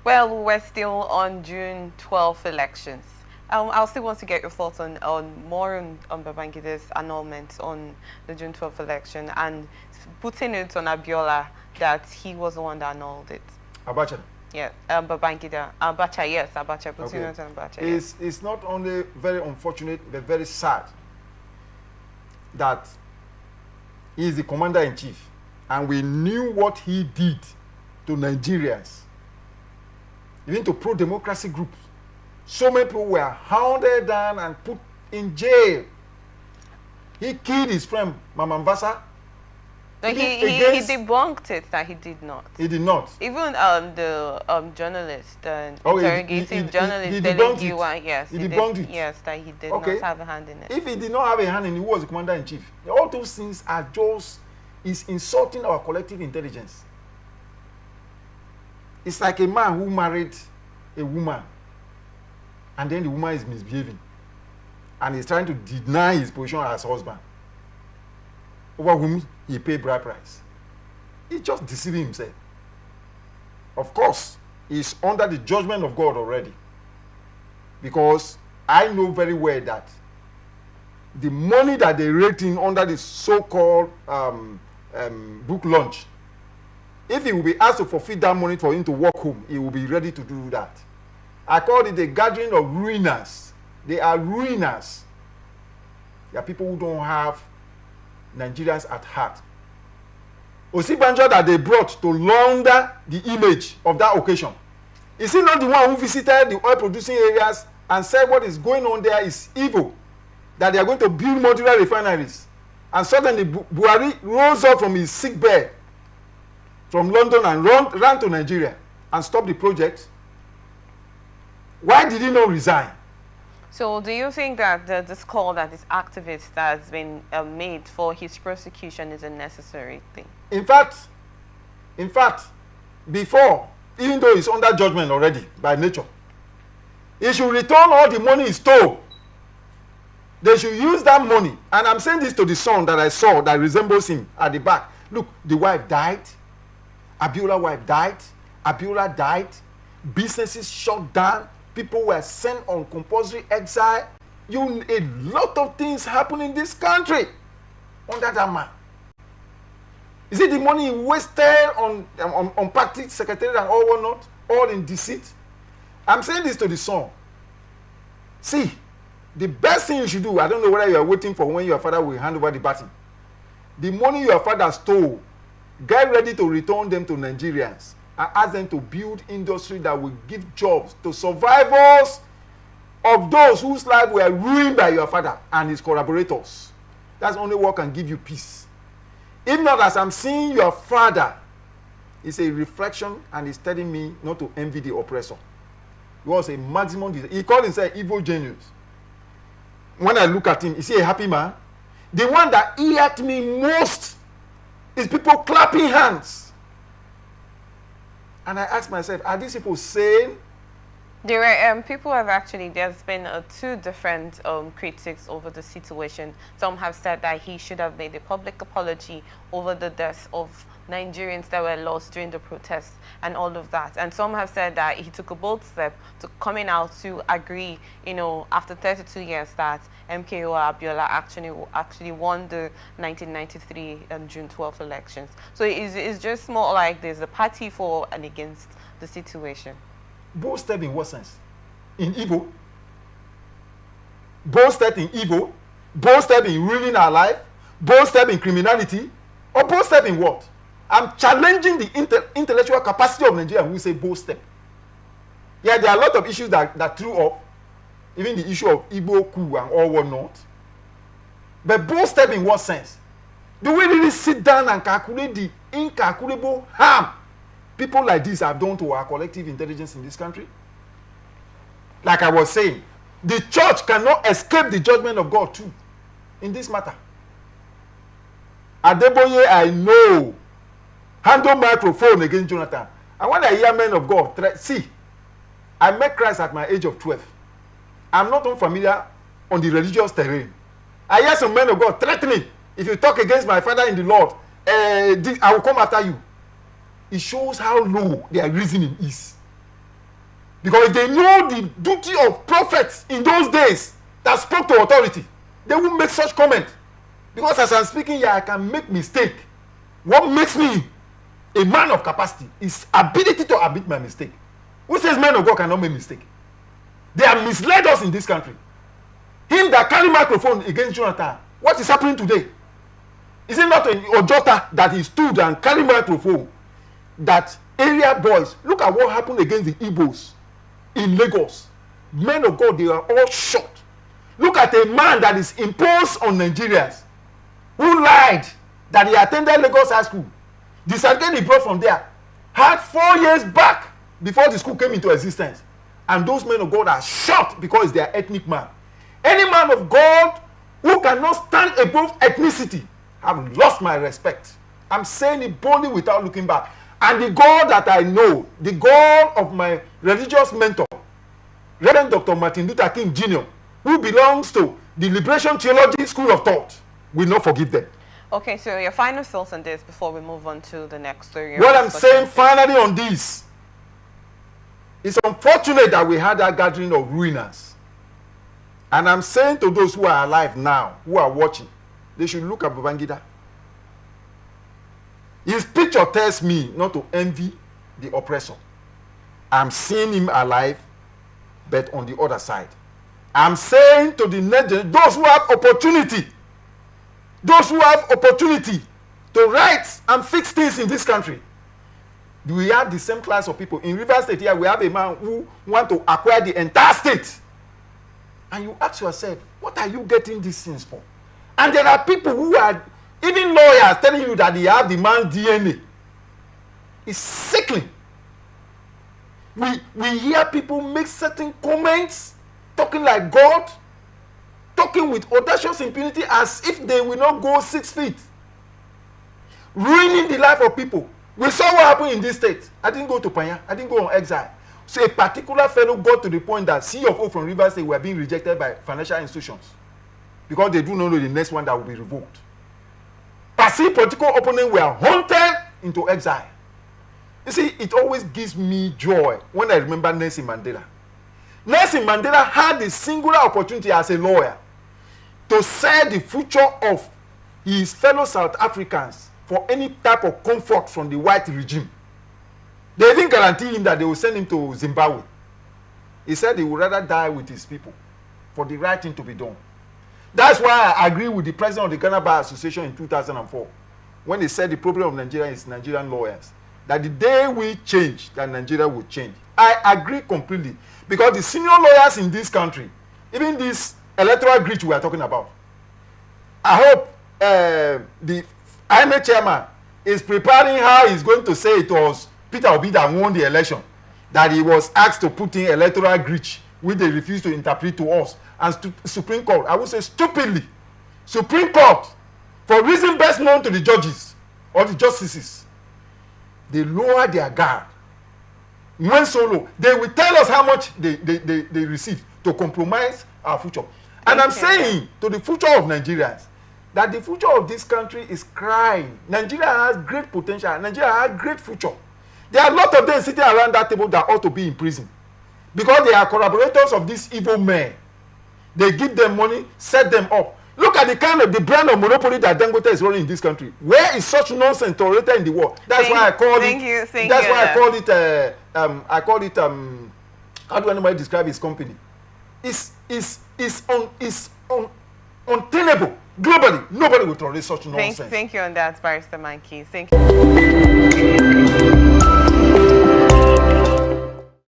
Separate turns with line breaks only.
Well, we're still on June 12th elections. I'll still want to get your thoughts on more on Babangida'S annulment on the June 12th election and putting it on Abiola that he was the one that annulled it.
Abacha.
Yeah, Babangida. Abacha, yes, Abacha. Putting it on Abacha. Yes.
It's not only very unfortunate, but very sad that he is the commander-in-chief and we knew what he did to Nigerians, even to pro-democracy groups. So many people were hounded down and put in jail. He killed his friend, Mamambasa.
No, he debunked it that he did not.
He did not.
Even the journalist, interrogative journalist,
he debunked it.
Yes,
he debunked it.
Yes, that he did not have a hand in it.
If he did not have a hand in it, he was the commander-in-chief. All those things are just is insulting our collective intelligence. It's like a man who married a woman, and then the woman is misbehaving, and he's trying to deny his position as husband, over whom he paid bride price. He's just deceiving himself. Of course, he's under the judgment of God already, because I know very well that the money that they rate in under the so-called book launch, if he will be asked to forfeit that money for him to walk home, he will be ready to do that. I call it a gathering of ruiners. They are ruiners. They are people who don't have Nigerians at heart. Osibanjo that they brought to launder the image of that occasion. Is he not the one who visited the oil producing areas and said what is going on there is evil? That they are going to build modular refineries. And suddenly Buhari rose up from his sick bed from London and ran to Nigeria and stopped the project. Why did he not resign?
So do you think that this call that this activist has been made for his prosecution is a necessary thing?
In fact, before, even though he's under judgment already by nature, he should return all the money he stole. They should use that money. And I'm saying this to the son that I saw that resembles him at the back. Look, the wife died. Abiola's wife died. Abiola died. Businesses shut down. People were sent on compulsory exile. A lot of things happen in this country under that man. Is it the money he wasted on party secretary and all whatnot? All in deceit? I'm saying this to the son. See, the best thing you should do, I don't know whether you are waiting for when your father will hand over the baton. The money your father stole, get ready to return them to Nigerians and ask them to build industry that will give jobs to survivors of those whose lives were ruined by your father and his collaborators. That's only what can give you peace. If not, as I'm seeing your father, it's a reflection and he's telling me not to envy the oppressor. He was a maximum, he called himself evil genius. When I look at him, is he a happy man? The one that hurt me most is people clapping hands. And I ask myself, are these people sane?
There were people have actually, there's been two different critics over the situation. Some have said that he should have made a public apology over the deaths of Nigerians that were lost during the protests and all of that. And some have said that he took a bold step to coming out to agree, you know, after 32 years that MKO Abiola actually won the 1993 June 12th elections. So it's just more like there's a party for and against the situation.
Bold step in what sense? In evil? Bold step in evil? Bold step in ruining our life? Bold step in criminality? Or bold step in what? I'm challenging the intellectual capacity of Nigeria when we say bold step. Yeah, there are a lot of issues that threw up, even the issue of Igbo coup and all whatnot. But bold step in what sense? Do we really sit down and calculate the incalculable harm people like this have done to our collective intelligence in this country? Like I was saying, the church cannot escape the judgment of God too in this matter. Adeboye, I know, handle microphone against Jonathan. And when I hear men of God, see, I met Christ at my age of 12. I'm not unfamiliar on the religious terrain. I hear some men of God threatening, if you talk against my father in the Lord, I will come after you. It shows how low their reasoning is. Because if they know the duty of prophets in those days that spoke to authority, they won't make such comment. Because as I'm speaking here, I can make mistake. What makes me a man of capacity is ability to admit my mistake. Who says men of God cannot make mistake? They have misled us in this country. Him that carry microphone against Jonathan, what is happening today? Is it not in Ojota that he stood and carried microphone? That area boys, look at what happened against the Igbos in Lagos. Men of God, they are all shot. Look at a man that is imposed on Nigerians, who lied that he attended Lagos High School. The certificate he brought from there had 4 years back before the school came into existence. And those men of God are shot because they are ethnic man. Any man of God who cannot stand above ethnicity have lost my respect. I'm saying it boldly without looking back. And the God that I know, the God of my religious mentor, Reverend Dr. Martin Luther King Jr., who belongs to the Liberation Theology School of Thought, will not forgive them.
Okay, so your final thoughts on this before we move on to the next story.
What I'm saying finally on this, it's unfortunate that we had that gathering of ruiners. And I'm saying to those who are alive now, who are watching, they should look at Babangida. His picture tells me not to envy the oppressor. I'm seeing him alive, but on the other side. I'm saying to the next, those who have opportunity to write and fix things in this country. Do we have the same class of people? In Rivers State here, we have a man who wants to acquire the entire state. And you ask yourself, what are you getting these things for? And there are people who are, even lawyers, telling you that they have the man's DNA. It's sickening. We hear people make certain comments, talking like God, talking with audacious impunity as if they will not go 6 feet, ruining the life of people. We saw what happened in this state. I didn't go to Panya. I didn't go on exile. So a particular fellow got to the point that CFO from Rivers State were being rejected by financial institutions because they do not know the next one that will be revoked. Perceived political opponents were hunted into exile. You see, it always gives me joy when I remember Nelson Mandela. Nelson Mandela had the singular opportunity as a lawyer to sell the future of his fellow South Africans for any type of comfort from the white regime. They didn't guarantee him that they will send him to Zimbabwe. He said he would rather die with his people for the right thing to be done. That's why I agree with the president of the Ghana Bar Association in 2004 when he said the problem of Nigeria is Nigerian lawyers. That the day we change, that Nigeria will change. I agree completely. Because the senior lawyers in this country, even this electoral glitch we are talking about, I hope the IMA chairman is preparing how he's going to say it was Peter Obi that won the election, that he was asked to put in electoral glitch, which they refused to interpret to us. And Supreme Court, I would say stupidly, Supreme Court, for reason best known to the judges or the justices, they lower their guard. When so low, they will tell us how much they receive to compromise our future. And I'm saying to the future of Nigerians that the future of this country is crying. Nigeria has great potential. Nigeria has great future. There are a lot of them sitting around that table that ought to be in prison because they are collaborators of these evil men. They give them money, set them up. Look at the brand of monopoly that Dangote is running in this country. Where is such nonsense tolerated in the world? That's why I call it. That's why I call it. I call it. How do anybody describe his company? It's untenable globally. Nobody will tolerate such nonsense.
Thank you on that, Barrister Mankey. Thank you.